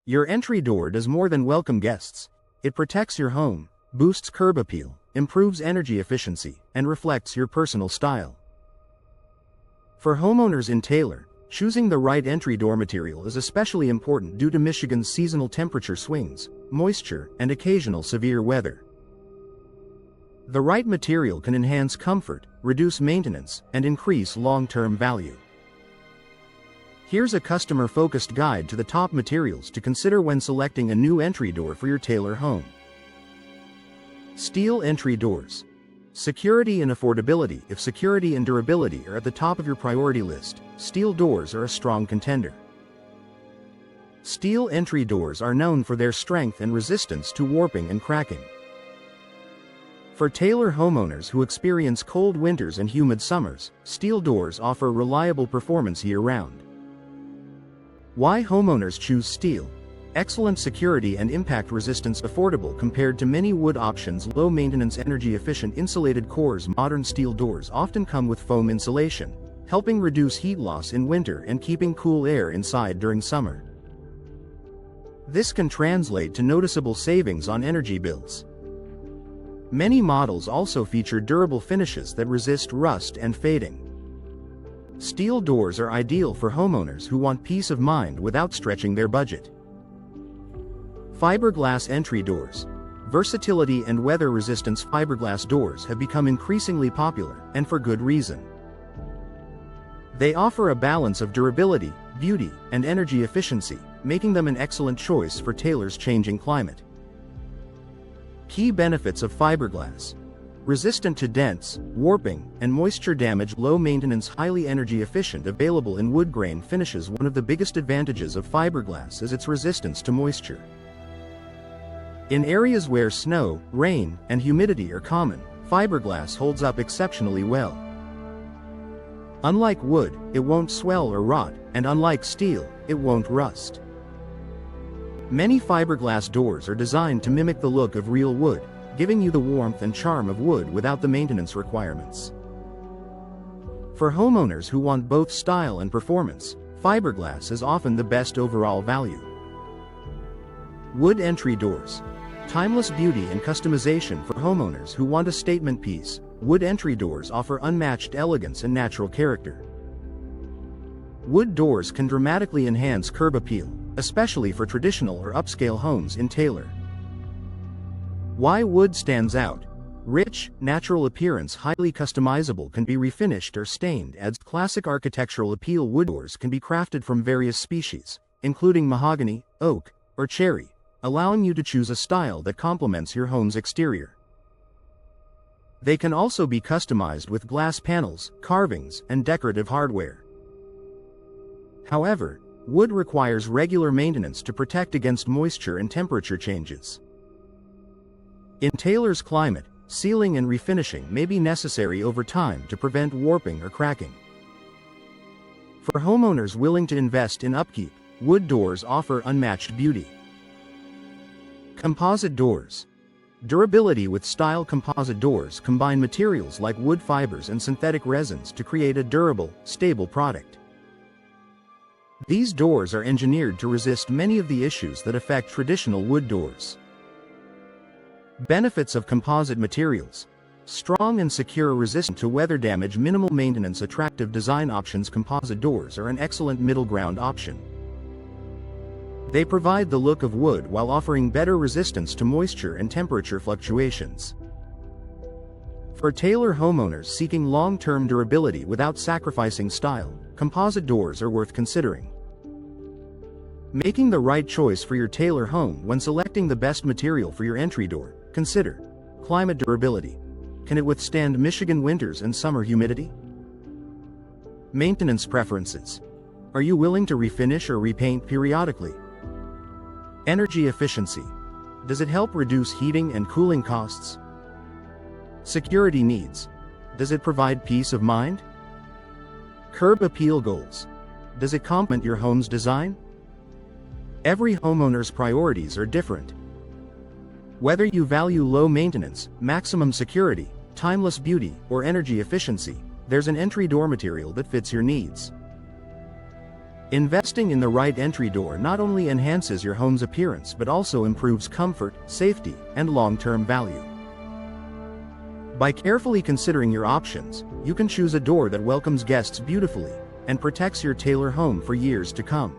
Your entry door does more than welcome guests. It protects your home, boosts curb appeal, improves energy efficiency, and reflects your personal style. For homeowners in Taylor, choosing the right entry door material is especially important due to Michigan's seasonal temperature swings, moisture, and occasional severe weather. The right material can enhance comfort, reduce maintenance, and increase long-term value. Here's a customer-focused guide to the top materials to consider when selecting a new entry door for your Taylor home. Steel entry doors. Security and affordability. If security and durability are at the top of your priority list, steel doors are a strong contender. Steel entry doors are known for their strength and resistance to warping and cracking. For Taylor homeowners who experience cold winters and humid summers, steel doors offer reliable performance year-round. Why homeowners choose steel? Excellent security and impact resistance. Affordable compared to many wood options. Low maintenance, energy efficient insulated cores. Modern steel doors often come with foam insulation, helping reduce heat loss in winter and keeping cool air inside during summer. This can translate to noticeable savings on energy bills. Many models also feature durable finishes that resist rust and fading. Steel doors are ideal for homeowners who want peace of mind without stretching their budget. Fiberglass entry doors. Versatility and weather resistance. Fiberglass doors have become increasingly popular, and for good reason. They offer a balance of durability, beauty, and energy efficiency, making them an excellent choice for Taylor's changing climate. Key benefits of fiberglass. Resistant to dents, warping, and moisture damage. Low maintenance, highly energy efficient. Available in wood grain finishes. One of the biggest advantages of fiberglass is its resistance to moisture. In areas where snow, rain, and humidity are common, fiberglass holds up exceptionally well. Unlike wood, it won't swell or rot, and unlike steel, it won't rust. Many fiberglass doors are designed to mimic the look of real wood, giving you the warmth and charm of wood without the maintenance requirements. For homeowners who want both style and performance, fiberglass is often the best overall value. Wood entry doors. Timeless beauty and customization. For homeowners who want a statement piece, wood entry doors offer unmatched elegance and natural character. Wood doors can dramatically enhance curb appeal, especially for traditional or upscale homes in Taylor. Why wood stands out? Rich, natural appearance. Highly customizable. Can be refinished or stained. Adds classic architectural appeal. Wood doors can be crafted from various species, including mahogany, oak, or cherry, allowing you to choose a style that complements your home's exterior. They can also be customized with glass panels, carvings, and decorative hardware. However, wood requires regular maintenance to protect against moisture and temperature changes. In Taylor's climate, sealing and refinishing may be necessary over time to prevent warping or cracking. For homeowners willing to invest in upkeep, wood doors offer unmatched beauty. Composite doors. Durability with style. Composite doors combine materials like wood fibers and synthetic resins to create a durable, stable product. These doors are engineered to resist many of the issues that affect traditional wood doors. Benefits of composite materials. Strong and secure, resistant to weather damage, minimal maintenance, attractive design options. Composite doors are an excellent middle ground option. They provide the look of wood while offering better resistance to moisture and temperature fluctuations. For Taylor homeowners seeking long-term durability without sacrificing style, composite doors are worth considering. Making the right choice for your Taylor home. When selecting the best material for your entry door, consider climate durability. Can it withstand Michigan winters and summer humidity? Maintenance preferences. Are you willing to refinish or repaint periodically? Energy efficiency. Does it help reduce heating and cooling costs? Security needs. Does it provide peace of mind? Curb appeal goals. Does it complement your home's design? Every homeowner's priorities are different. Whether you value low maintenance, maximum security, timeless beauty, or energy efficiency, there's an entry door material that fits your needs. Investing in the right entry door not only enhances your home's appearance but also improves comfort, safety, and long-term value. By carefully considering your options, you can choose a door that welcomes guests beautifully and protects your Taylor home for years to come.